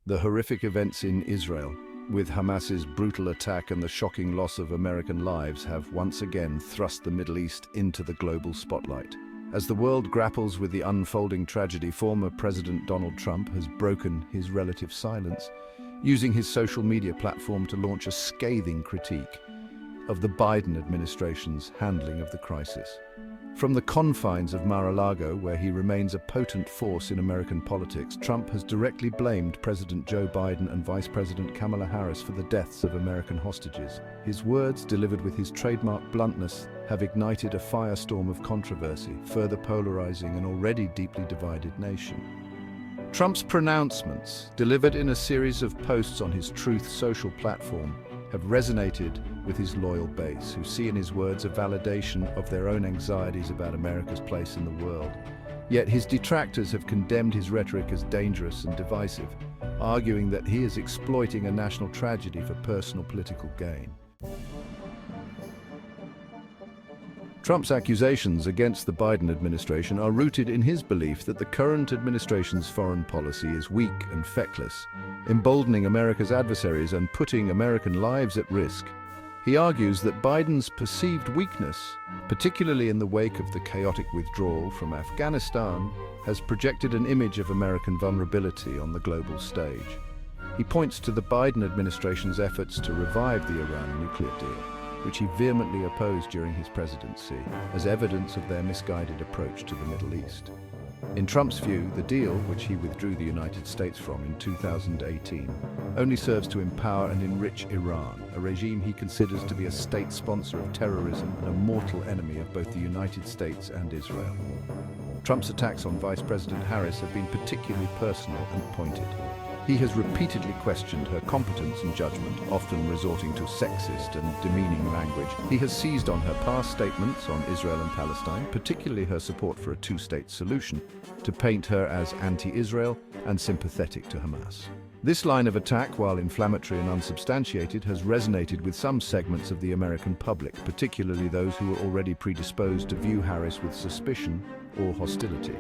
The horrific events in Israel, with Hamas's brutal attack and the shocking loss of American lives, have once again thrust the Middle East into the global spotlight. As the world grapples with the unfolding tragedy, former President Donald Trump has broken his relative silence, using his social media platform to launch a scathing critique of the Biden administration's handling of the crisis. From the confines of Mar-a-Lago, where he remains a potent force in American politics, Trump has directly blamed President Joe Biden and Vice President Kamala Harris for the deaths of American hostages. His words, delivered with his trademark bluntness, have ignited a firestorm of controversy, further polarizing an already deeply divided nation. Trump's pronouncements, delivered in a series of posts on his Truth social platform, have resonated with his loyal base, who see in his words a validation of their own anxieties about America's place in the world. Yet his detractors have condemned his rhetoric as dangerous and divisive, arguing that he is exploiting a national tragedy for personal political gain. Trump's accusations against the Biden administration are rooted in his belief that the current administration's foreign policy is weak and feckless, emboldening America's adversaries and putting American lives at risk. He argues that Biden's perceived weakness, particularly in the wake of the chaotic withdrawal from Afghanistan, has projected an image of American vulnerability on the global stage. He points to the Biden administration's efforts to revive the Iran nuclear deal, which he vehemently opposed during his presidency, as evidence of their misguided approach to the Middle East. In Trump's view, the deal, which he withdrew the United States from in 2018, only serves to empower and enrich Iran, a regime he considers to be a state sponsor of terrorism and a mortal enemy of both the United States and Israel. Trump's attacks on Vice President Harris have been particularly personal and pointed. He has repeatedly questioned her competence and judgment, often resorting to sexist and demeaning language. He has seized on her past statements on Israel and Palestine, particularly her support for a two-state solution, to paint her as anti-Israel and sympathetic to Hamas. This line of attack, while inflammatory and unsubstantiated, has resonated with some segments of the American public, particularly those who were already predisposed to view Harris with suspicion or hostility.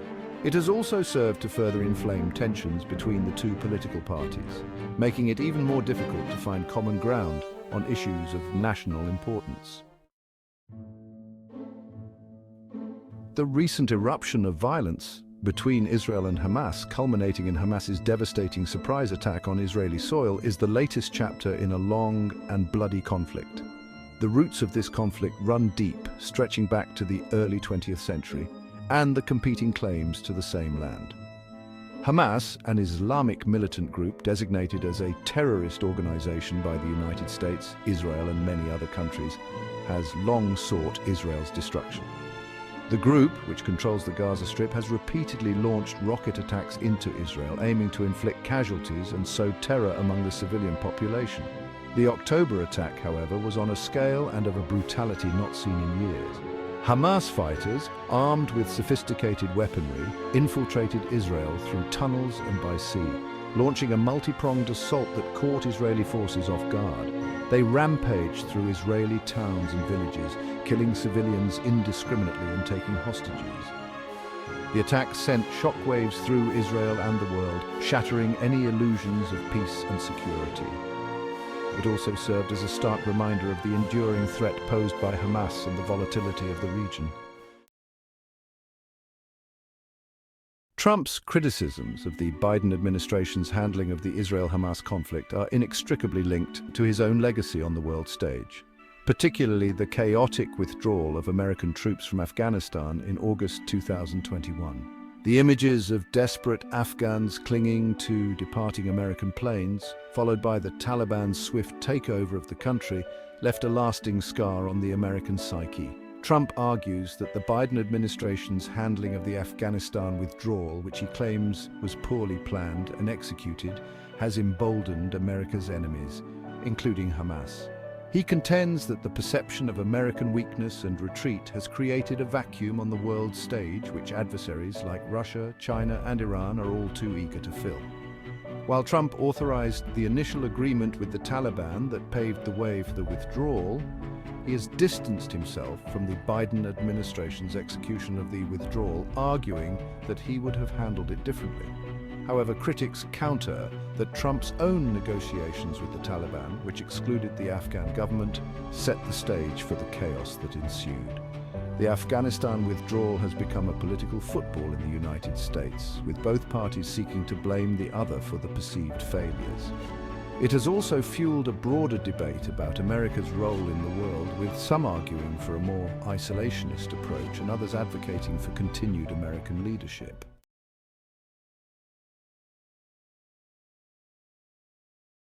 It has also served to further inflame tensions between the two political parties, making it even more difficult to find common ground on issues of national importance. The recent eruption of violence between Israel and Hamas, culminating in Hamas's devastating surprise attack on Israeli soil, is the latest chapter in a long and bloody conflict. The roots of this conflict run deep, stretching back to the early 20th century, and the competing claims to the same land. Hamas, an Islamic militant group designated as a terrorist organization by the United States, Israel, and many other countries, has long sought Israel's destruction. The group, which controls the Gaza Strip, has repeatedly launched rocket attacks into Israel, aiming to inflict casualties and sow terror among the civilian population. The October attack, however, was on a scale and of a brutality not seen in years. Hamas fighters, armed with sophisticated weaponry, infiltrated Israel through tunnels and by sea, launching a multi-pronged assault that caught Israeli forces off guard. They rampaged through Israeli towns and villages, killing civilians indiscriminately and taking hostages. The attack sent shockwaves through Israel and the world, shattering any illusions of peace and security. It also served as a stark reminder of the enduring threat posed by Hamas and the volatility of the region. Trump's criticisms of the Biden administration's handling of the Israel-Hamas conflict are inextricably linked to his own legacy on the world stage, particularly the chaotic withdrawal of American troops from Afghanistan in August 2021. The images of desperate Afghans clinging to departing American planes, followed by the Taliban's swift takeover of the country, left a lasting scar on the American psyche. Trump argues that the Biden administration's handling of the Afghanistan withdrawal, which he claims was poorly planned and executed, has emboldened America's enemies, including Hamas. He contends that the perception of American weakness and retreat has created a vacuum on the world stage which adversaries like Russia, China, and Iran are all too eager to fill. While Trump authorized the initial agreement with the Taliban that paved the way for the withdrawal, he has distanced himself from the Biden administration's execution of the withdrawal, arguing that he would have handled it differently. However, critics counter that Trump's own negotiations with the Taliban, which excluded the Afghan government, set the stage for the chaos that ensued. The Afghanistan withdrawal has become a political football in the United States, with both parties seeking to blame the other for the perceived failures. It has also fueled a broader debate about America's role in the world, with some arguing for a more isolationist approach and others advocating for continued American leadership.